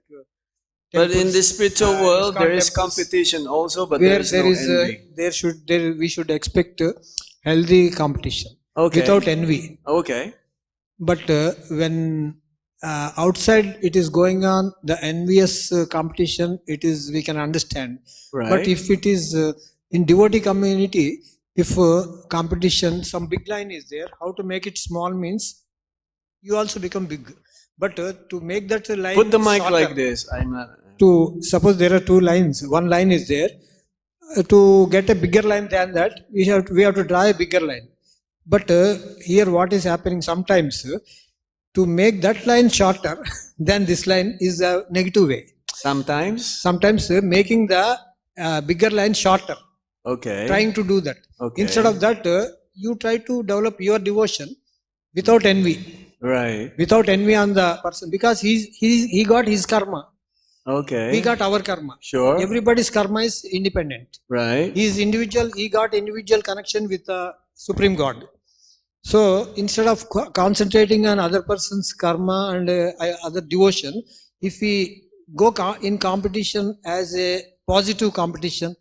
But in temples, the spiritual world, ISKCON there is temples, competition also, but where there is no envy. we should expect healthy competition Okay. without envy. Okay. But when outside it is going on, the envious competition, we can understand. Right. But if it is in devotee community, if competition, some big line is there, how to make it small means you also become big. But to make that line Put the mic shorter, like this. I'm not. to suppose there are two lines, one line is there, to get a bigger line than that, we have to draw a bigger line. But here what is happening sometimes, to make that line shorter than this line is a negative way. Sometimes. Making the bigger line shorter, Okay. trying to do that. Okay. Instead of that, you try to develop your devotion without envy. Right. Without envy on the person, because he got his karma. Okay. We got our karma. Sure. Everybody's karma is independent. Right. He is individual. He got individual connection with the Supreme God. So instead of concentrating on other person's karma and other devotion, if we go in competition as a positive competition,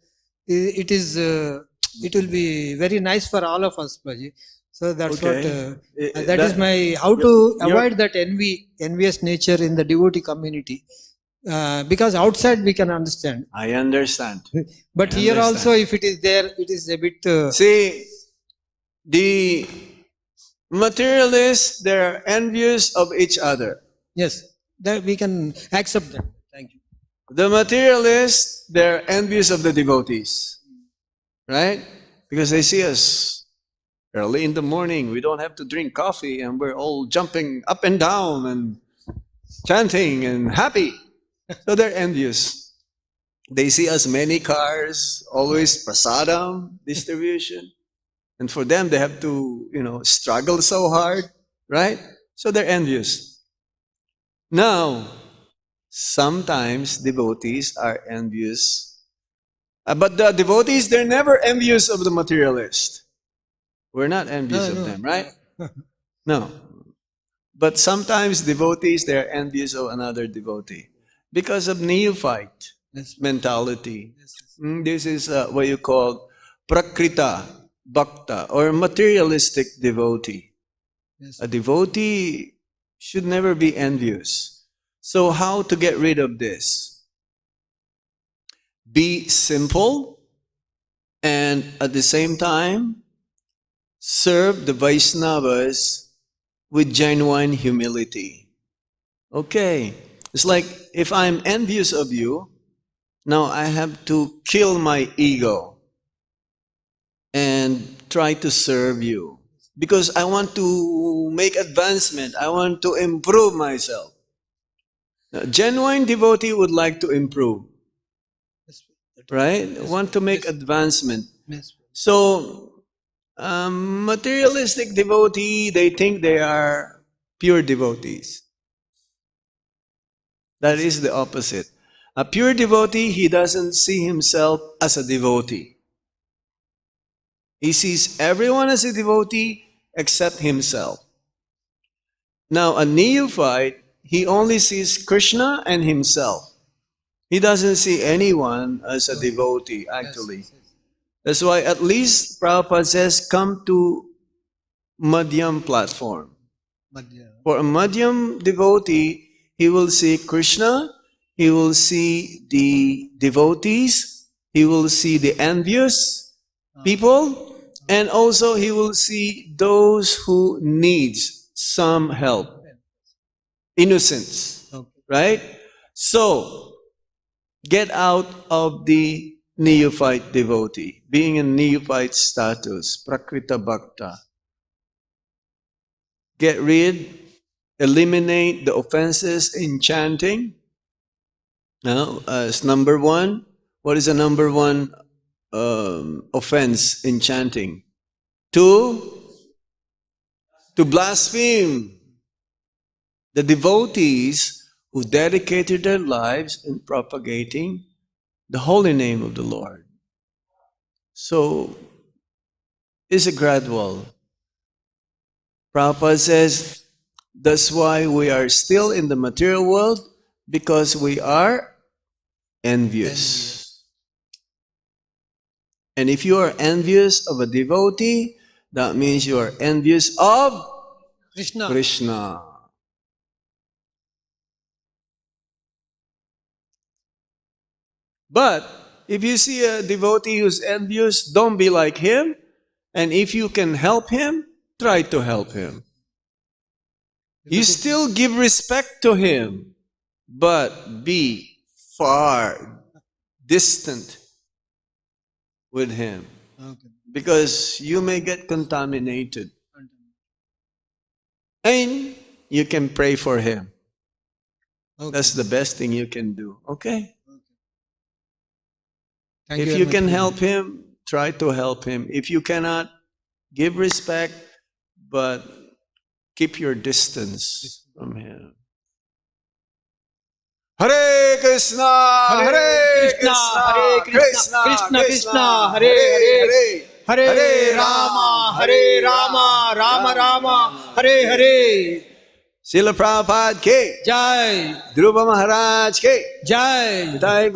it will be very nice for all of us, Baji. So that's Okay. what that is my how to avoid that envious nature in the devotee community. Because outside we can understand, I understand. but here also if it is there, it is a bit. See, the materialists, they're envious of each other. Yes, that we can accept that. Thank you. The materialists, they're envious of the devotees. Right? Because they see us early in the morning. We don't have to drink coffee and we're all jumping up and down and chanting and happy. So they're envious. They see us many cars, always prasadam distribution. And for them, they have to, struggle so hard, right? So they're envious. Now, sometimes devotees are envious. But the devotees, they're never envious of the materialist. We're not envious of them, right? No. But sometimes devotees, they're envious of another devotee because of neophyte mentality. This is what you call prakrita bhakta or materialistic devotee. A devotee should never be envious. So how to get rid of this? Be simple and at the same time serve the Vaishnavas with genuine humility. Okay, it's like if I'm envious of you, now I have to kill my ego and try to serve you because I want to make advancement. I want to improve myself. Now, genuine devotee would like to improve, right? Want to make advancement. So, materialistic devotee, they think they are pure devotees. That is the opposite. A pure devotee, he doesn't see himself as a devotee. He sees everyone as a devotee except himself. Now, a neophyte, he only sees Krishna and himself. He doesn't see anyone as a devotee, actually. That's why at least Prabhupada says, come to Madhyam platform. For a Madhyam devotee, he will see Krishna, he will see the devotees, he will see the envious people, and also he will see those who needs some help. Innocence, right? So, get out of the neophyte devotee, being in neophyte status, prakrita bhakta. Get rid, eliminate the offenses in chanting. Now, as number one, what is the number one offense in chanting? To to blaspheme the devotees who dedicated their lives in propagating the holy name of the Lord. So, it's a gradual. Prabhupada says, that's why we are still in the material world, because we are envious. And if you are envious of a devotee, that means you are envious of Krishna. But if you see a devotee who's envious, don't be like him. And if you can help him, try to help him. You still give respect to him, but be far distant with him. Because you may get contaminated. And you can pray for him. That's the best thing you can do. Okay? If you can help him, try to help him. If you cannot, give respect, but keep your distance from him. Hare Krishna, Hare Krishna, Krishna Krishna, Krishna Hare Hare, Hare Rama, Rama Rama, Hare Hare. Srila Prabhupada ke Jai. Dhruva Maharaj ke Jai. Jai.